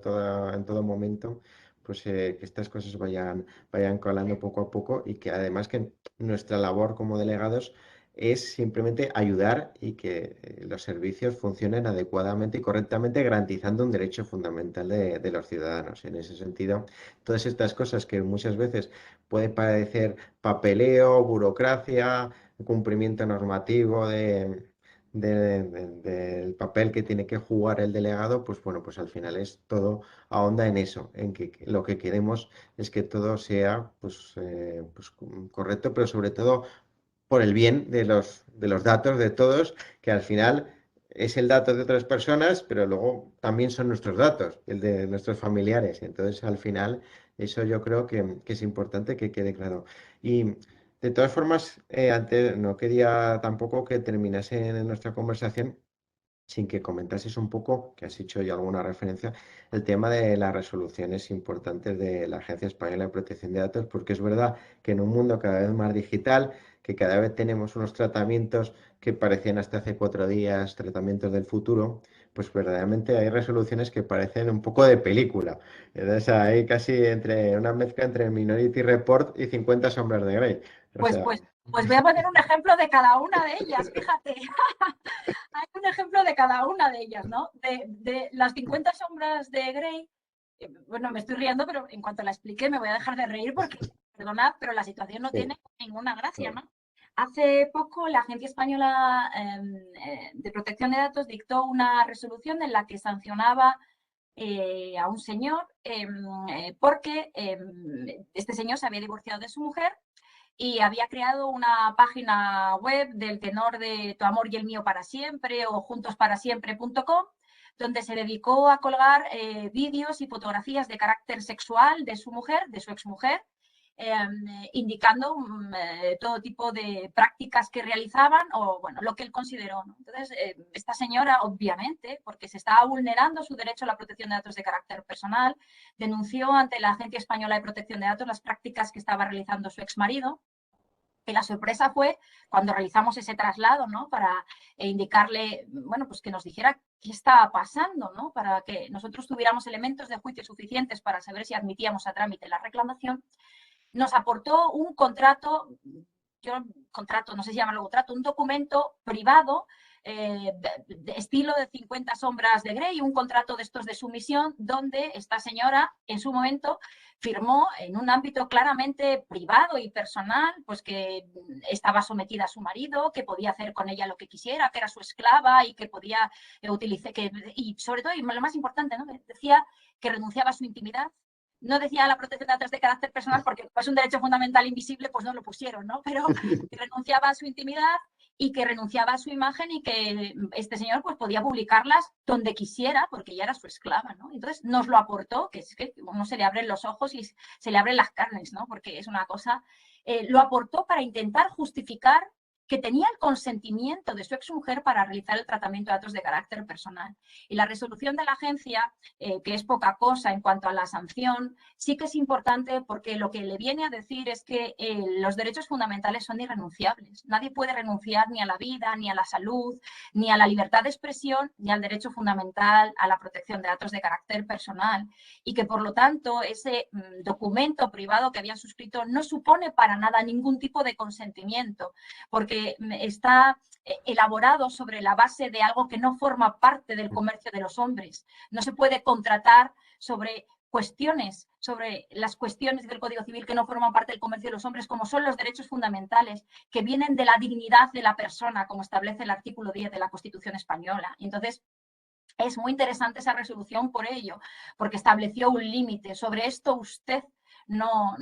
en todo momento, pues que estas cosas vayan colando poco a poco y que además que nuestra labor como delegados es simplemente ayudar y que los servicios funcionen adecuadamente y correctamente, garantizando un derecho fundamental de los ciudadanos. En ese sentido, todas estas cosas que muchas veces pueden parecer papeleo, burocracia, cumplimiento normativo del papel que tiene que jugar el delegado, pues bueno, pues al final es todo ahonda en eso, en que lo que queremos es que todo sea pues correcto, pero sobre todo por el bien de los datos de todos, que al final es el dato de otras personas, pero luego también son nuestros datos, el de nuestros familiares. Entonces, al final, eso yo creo que es importante que quede claro. Y de todas formas, antes no quería tampoco que terminase en nuestra conversación sin que comentases un poco, que has hecho ya alguna referencia, el tema de las resoluciones importantes de la Agencia Española de Protección de Datos, porque es verdad que en un mundo cada vez más digital, que cada vez tenemos unos tratamientos que parecían hasta hace 4 días tratamientos del futuro, pues verdaderamente hay resoluciones que parecen un poco de película. Entonces hay casi una mezcla entre Minority Report y 50 sombras de Grey. O Pues, sea, pues, pues voy a poner un ejemplo de cada una de ellas, fíjate. Hay un ejemplo de cada una de ellas, ¿no? De las 50 sombras de Grey, bueno, me estoy riendo, pero en cuanto la expliqué me voy a dejar de reír porque, perdonad, pero la situación no sí, tiene ninguna gracia, ¿no? Hace poco la Agencia Española de Protección de Datos dictó una resolución en la que sancionaba a un señor porque este señor se había divorciado de su mujer y había creado una página web del tenor de Tu amor y el mío para siempre o juntosparasiempre.com, donde se dedicó a colgar vídeos y fotografías de carácter sexual de su mujer, de su exmujer, indicando todo tipo de prácticas que realizaban o, bueno, lo que él consideró, ¿no? Entonces, esta señora, obviamente, porque se estaba vulnerando su derecho a la protección de datos de carácter personal, denunció ante la Agencia Española de Protección de Datos las prácticas que estaba realizando su exmarido. Y la sorpresa fue cuando realizamos ese traslado, ¿no? Para indicarle, bueno, pues que nos dijera qué estaba pasando, ¿no? Para que nosotros tuviéramos elementos de juicio suficientes para saber si admitíamos a trámite la reclamación. Nos aportó un contrato, no sé si llamarlo contrato, un documento privado de estilo de 50 sombras de Grey, un contrato de estos de sumisión, donde esta señora en su momento firmó en un ámbito claramente privado y personal, pues que estaba sometida a su marido, que podía hacer con ella lo que quisiera, que era su esclava y que podía utilizar, y sobre todo, y lo más importante, ¿no? Decía que renunciaba a su intimidad. No decía la protección de datos de carácter personal porque es un derecho fundamental invisible, pues no lo pusieron, ¿no? Pero que renunciaba a su intimidad y que renunciaba a su imagen y que este señor pues podía publicarlas donde quisiera porque ella era su esclava, ¿no? Entonces nos lo aportó, que es que uno se le abren los ojos y se le abren las carnes, ¿no? Porque es una cosa, lo aportó para intentar justificar que tenía el consentimiento de su exmujer para realizar el tratamiento de datos de carácter personal. Y la resolución de la agencia, que es poca cosa en cuanto a la sanción, sí que es importante porque lo que le viene a decir es que los derechos fundamentales son irrenunciables. Nadie puede renunciar ni a la vida, ni a la salud, ni a la libertad de expresión, ni al derecho fundamental a la protección de datos de carácter personal. Y que, por lo tanto, ese documento privado que habían suscrito no supone para nada ningún tipo de consentimiento, porque porque está elaborado sobre la base de algo que no forma parte del comercio de los hombres. No se puede contratar sobre las cuestiones del Código Civil que no forman parte del comercio de los hombres, como son los derechos fundamentales, que vienen de la dignidad de la persona, como establece el artículo 10 de la Constitución española. Entonces, es muy interesante esa resolución por ello, porque estableció un límite. Sobre esto usted no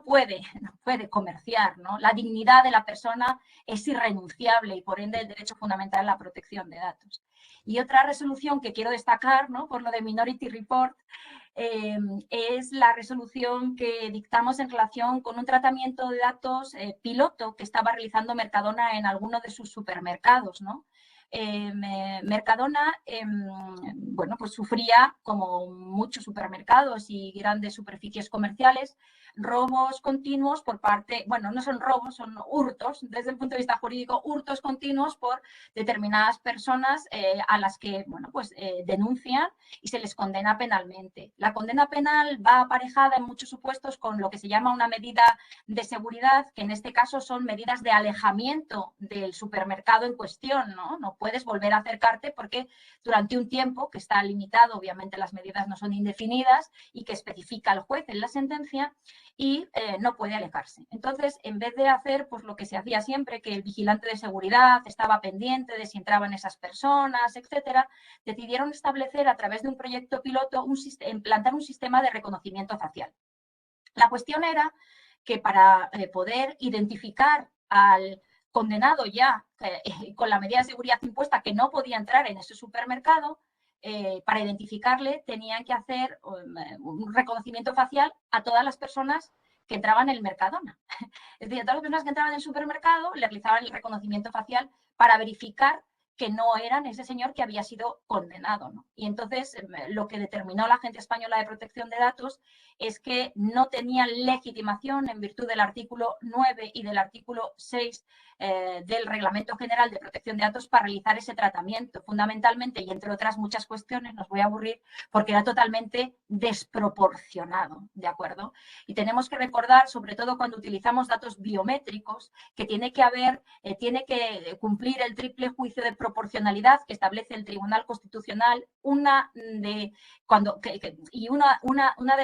puede comerciar, ¿no? La dignidad de la persona es irrenunciable y por ende el derecho fundamental a la protección de datos. Y otra resolución que quiero destacar, ¿no?, por lo de Minority Report, es la resolución que dictamos en relación con un tratamiento de datos piloto que estaba realizando Mercadona en alguno de sus supermercados, ¿no? Mercadona, bueno, pues sufría, como muchos supermercados y grandes superficies comerciales, robos continuos por parte, bueno, no son robos, son hurtos, desde el punto de vista jurídico, hurtos continuos por determinadas personas a las que, bueno, pues denuncian y se les condena penalmente. La condena penal va aparejada en muchos supuestos con lo que se llama una medida de seguridad, que en este caso son medidas de alejamiento del supermercado en cuestión, ¿no? No puedes volver a acercarte porque durante un tiempo que está limitado, obviamente las medidas no son indefinidas y que especifica el juez en la sentencia, y no puede alejarse. Entonces, en vez de hacer pues lo que se hacía siempre, que el vigilante de seguridad estaba pendiente de si entraban esas personas, etcétera, decidieron establecer a través de un proyecto piloto, implantar un sistema de reconocimiento facial. La cuestión era que para poder identificar al condenado ya con la medida de seguridad impuesta que no podía entrar en ese supermercado, para identificarle tenían que hacer un reconocimiento facial a todas las personas que entraban en el Mercadona. Es decir, a todas las personas que entraban en el supermercado le realizaban el reconocimiento facial para verificar que no eran ese señor que había sido condenado, ¿no? Y entonces lo que determinó la Agencia Española de Protección de Datos es que no tenían legitimación en virtud del artículo 9 y del artículo 6 del Reglamento General de Protección de Datos para realizar ese tratamiento, fundamentalmente, y entre otras muchas cuestiones, nos voy a aburrir, porque era totalmente desproporcionado, ¿de acuerdo? Y tenemos que recordar, sobre todo cuando utilizamos datos biométricos, que tiene que cumplir el triple juicio de proporcionalidad que establece el Tribunal Constitucional, una de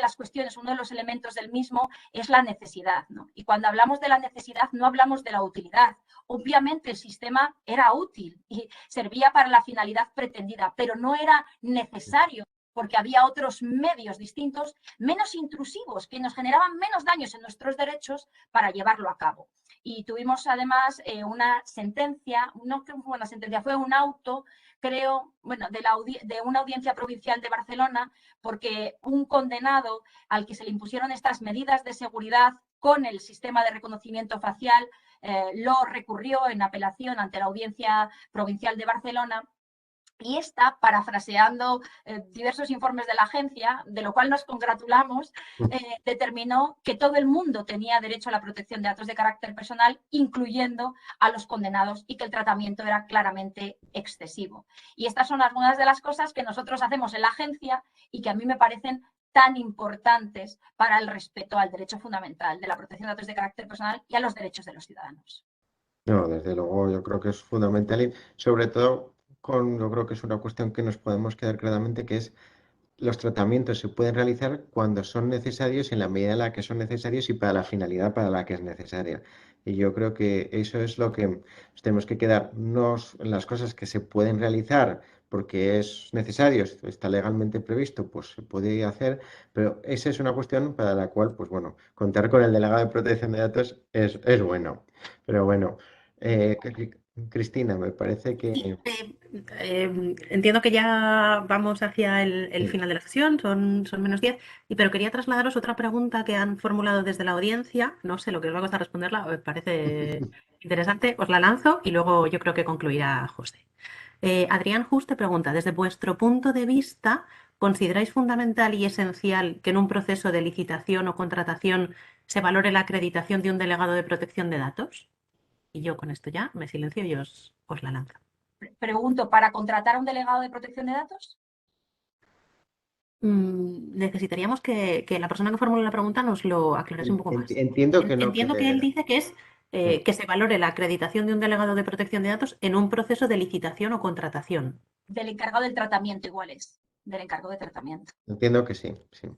las cuestiones, uno de los elementos del mismo es la necesidad, ¿no? Y cuando hablamos de la necesidad no hablamos de la utilidad. Obviamente el sistema era útil y servía para la finalidad pretendida, pero no era necesario porque había otros medios distintos, menos intrusivos, que nos generaban menos daños en nuestros derechos para llevarlo a cabo. Y tuvimos además una sentencia, no creo que fue una sentencia, fue un auto, creo, bueno, de una audiencia provincial de Barcelona, porque un condenado al que se le impusieron estas medidas de seguridad con el sistema de reconocimiento facial lo recurrió en apelación ante la audiencia provincial de Barcelona. Y esta, parafraseando diversos informes de la agencia, de lo cual nos congratulamos, determinó que todo el mundo tenía derecho a la protección de datos de carácter personal, incluyendo a los condenados, y que el tratamiento era claramente excesivo. Y estas son algunas de las cosas que nosotros hacemos en la agencia y que a mí me parecen tan importantes para el respeto al derecho fundamental de la protección de datos de carácter personal y a los derechos de los ciudadanos. No, desde luego yo creo que es fundamental y sobre todo yo creo que es una cuestión que nos podemos quedar claramente, que es los tratamientos se pueden realizar cuando son necesarios, en la medida en la que son necesarios y para la finalidad para la que es necesaria. Y yo creo que eso es lo que nos tenemos que quedarnos en las cosas que se pueden realizar porque es necesario, está legalmente previsto, pues se puede hacer, pero esa es una cuestión para la cual, pues bueno, contar con el delegado de protección de datos es bueno. Pero bueno, Cristina, me parece que... Entiendo que ya vamos hacia el Sí. final de la sesión, son -10, pero quería trasladaros otra pregunta que han formulado desde la audiencia. No sé lo que os va a costar responderla, me parece interesante. Os la lanzo y luego yo creo que concluirá José. Adrián Just te pregunta, desde vuestro punto de vista, ¿consideráis fundamental y esencial que en un proceso de licitación o contratación se valore la acreditación de un delegado de protección de datos? Y yo con esto ya me silencio y os la lanzo. Pregunto, ¿para contratar a un delegado de protección de datos? Necesitaríamos que la persona que formule la pregunta nos lo aclarase un poco más. Entiendo que no, Entiendo que él dice que es que se valore la acreditación de un delegado de protección de datos en un proceso de licitación o contratación. Del encargado del tratamiento igual es, del encargado de tratamiento. Entiendo que sí, sí.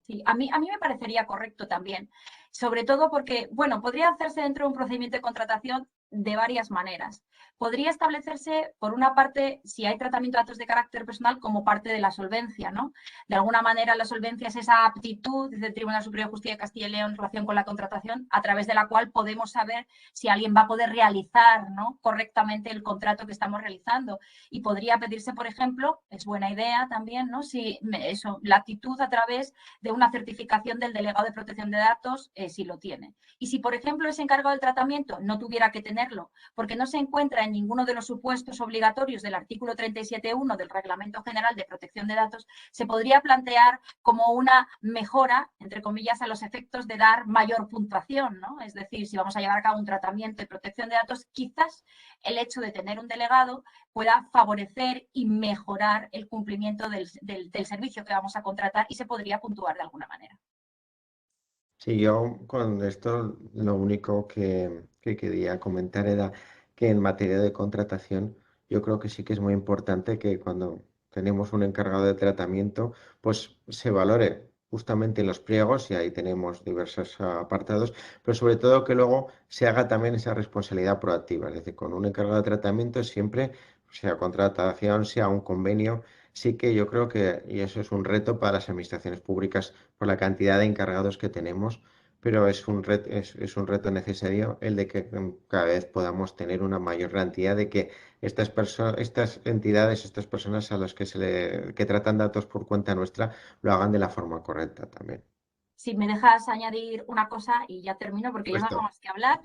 Sí, a mí me parecería correcto también, sobre todo porque, bueno, podría hacerse dentro de un procedimiento de contratación de varias maneras. Podría establecerse, por una parte, si hay tratamiento de datos de carácter personal como parte de la solvencia, ¿no? De alguna manera la solvencia es esa aptitud del Tribunal Superior de Justicia de Castilla y León en relación con la contratación, a través de la cual podemos saber si alguien va a poder realizar, ¿no?, correctamente el contrato que estamos realizando. Y podría pedirse, por ejemplo, es buena idea también, ¿no?, si eso, la aptitud a través de una certificación del delegado de protección de datos, si lo tiene. Y si, por ejemplo, ese encargado del tratamiento no tuviera que tenerlo porque no se encuentra en ninguno de los supuestos obligatorios del artículo 37.1 del Reglamento General de Protección de Datos, se podría plantear como una mejora, entre comillas, a los efectos de dar mayor puntuación, ¿no? Es decir, si vamos a llevar a cabo un tratamiento de protección de datos, quizás el hecho de tener un delegado pueda favorecer y mejorar el cumplimiento del servicio que vamos a contratar y se podría puntuar de alguna manera. Sí, yo con esto lo único que quería comentar era que en materia de contratación yo creo que sí que es muy importante que cuando tenemos un encargado de tratamiento pues se valore justamente los pliegos y ahí tenemos diversos apartados, pero sobre todo que luego se haga también esa responsabilidad proactiva, es decir, con un encargado de tratamiento siempre, sea contratación, sea un convenio, sí que yo creo que, y eso es un reto para las administraciones públicas por la cantidad de encargados que tenemos, pero es un reto necesario el de que cada vez podamos tener una mayor cantidad de que estas entidades, estas personas a las que que tratan datos por cuenta nuestra, lo hagan de la forma correcta también. Si me dejas añadir una cosa y ya termino porque yo no hago Puesto. más que hablar.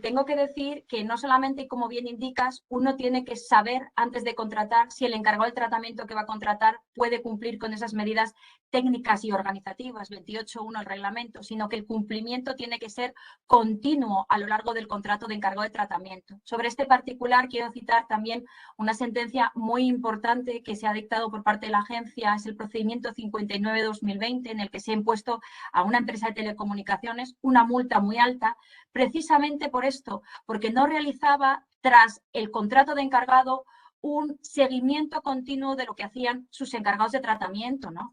Tengo que decir que no solamente, como bien indicas, uno tiene que saber antes de contratar si el encargado del tratamiento que va a contratar puede cumplir con esas medidas técnicas y organizativas, 28.1 el reglamento, sino que el cumplimiento tiene que ser continuo a lo largo del contrato de encargado de tratamiento. Sobre este particular quiero citar también una sentencia muy importante que se ha dictado por parte de la agencia, es el procedimiento 59/2020, en el que se ha impuesto a una empresa de telecomunicaciones una multa muy alta, precisamente por esto, porque no realizaba tras el contrato de encargado un seguimiento continuo de lo que hacían sus encargados de tratamiento, ¿no?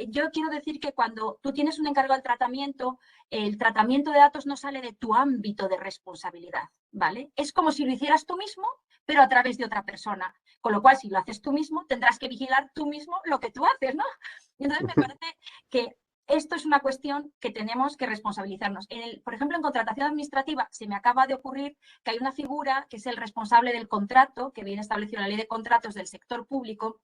Yo quiero decir que cuando tú tienes un encargado de tratamiento, el tratamiento de datos no sale de tu ámbito de responsabilidad, ¿vale? Es como si lo hicieras tú mismo, pero a través de otra persona. Con lo cual, si lo haces tú mismo, tendrás que vigilar tú mismo lo que tú haces, ¿no? Y entonces me parece que esto es una cuestión que tenemos que responsabilizarnos. Por ejemplo, en contratación administrativa se me acaba de ocurrir que hay una figura que es el responsable del contrato, que viene establecido en la ley de contratos del sector público,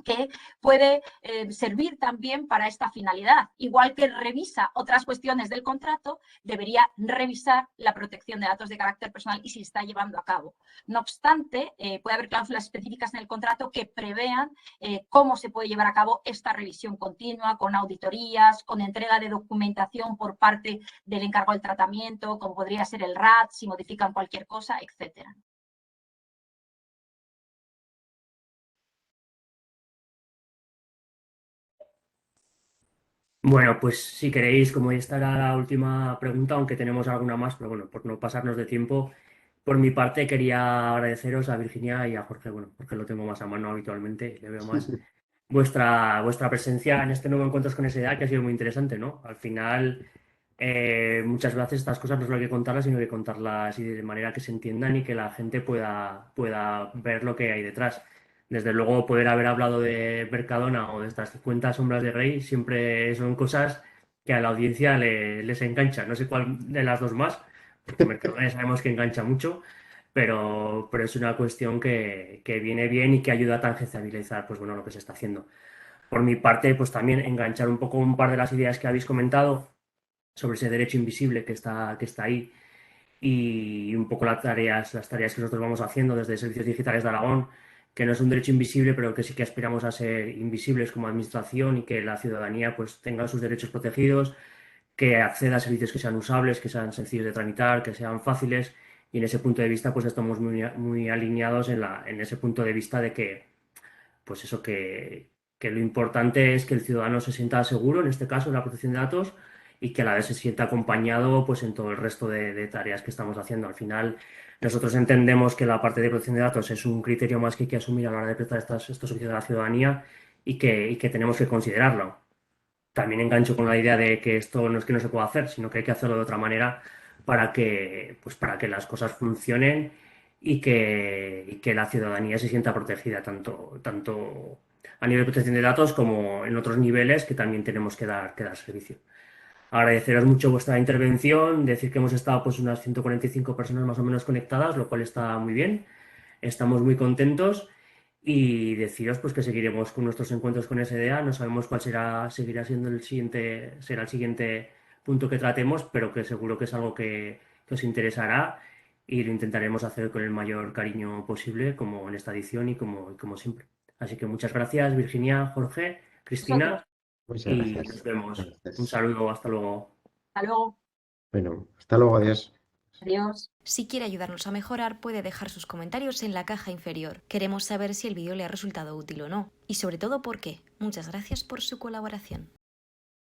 que puede servir también para esta finalidad. Igual que revisa otras cuestiones del contrato, debería revisar la protección de datos de carácter personal y si está llevando a cabo. No obstante, puede haber cláusulas específicas en el contrato que prevean cómo se puede llevar a cabo esta revisión continua, con auditorías, con entrega de documentación por parte del encargado del tratamiento, como podría ser el RAT, si modifican cualquier cosa, etcétera. Bueno, pues si queréis, como esta era la última pregunta, aunque tenemos alguna más, pero bueno, por no pasarnos de tiempo, por mi parte quería agradeceros a Virginia y a Jorge, bueno, porque lo tengo más a mano habitualmente, le veo más, vuestra presencia en este nuevo Encuentros con esa edad, que ha sido muy interesante, ¿no? Al final, muchas veces estas cosas no solo hay que contarlas, sino que contarlas y de manera que se entiendan y que la gente pueda ver lo que hay detrás. Desde luego, poder haber hablado de Mercadona o de estas 50 sombras de Grey siempre son cosas que a la audiencia les engancha. No sé cuál de las dos más, porque Mercadona ya sabemos que engancha mucho, pero es una cuestión que viene bien y que ayuda a tangencializar pues, bueno, lo que se está haciendo. Por mi parte, pues también enganchar un poco un par de las ideas que habéis comentado sobre ese derecho invisible que está ahí y un poco las tareas que nosotros vamos haciendo desde Servicios Digitales de Aragón, que no es un derecho invisible, pero que sí que aspiramos a ser invisibles como administración y que la ciudadanía pues tenga sus derechos protegidos, que acceda a servicios que sean usables, que sean sencillos de tramitar, que sean fáciles. Y en ese punto de vista, pues estamos muy alineados en ese punto de vista de que, pues eso, que lo importante es que el ciudadano se sienta seguro, en este caso, en la protección de datos, y que a la vez se sienta acompañado pues en todo el resto de tareas que estamos haciendo. Al final, nosotros entendemos que la parte de protección de datos es un criterio más que hay que asumir a la hora de prestar estos servicios a la ciudadanía y que tenemos que considerarlo. También engancho con la idea de que esto no es que no se pueda hacer, sino que hay que hacerlo de otra manera para que las cosas funcionen y que la ciudadanía se sienta protegida, tanto a nivel de protección de datos como en otros niveles que también tenemos que dar servicio. Agradeceros mucho vuestra intervención, decir que hemos estado pues unas 145 personas más o menos conectadas, lo cual está muy bien. Estamos muy contentos y deciros pues que seguiremos con nuestros encuentros con SDA. No sabemos cuál seguirá siendo será el siguiente punto que tratemos, pero que seguro que es algo que os interesará y lo intentaremos hacer con el mayor cariño posible, como en esta edición y como siempre. Así que muchas gracias, Virginia, Jorge, Vosotros. Cristina, Muchas y gracias. nos vemos. Un Gracias. saludo, hasta luego. Hasta luego. Bueno, hasta luego, adiós. Adiós. Si quiere ayudarnos a mejorar, puede dejar sus comentarios en la caja inferior. Queremos saber si el vídeo le ha resultado útil o no. Y sobre todo, por qué. Muchas gracias por su colaboración.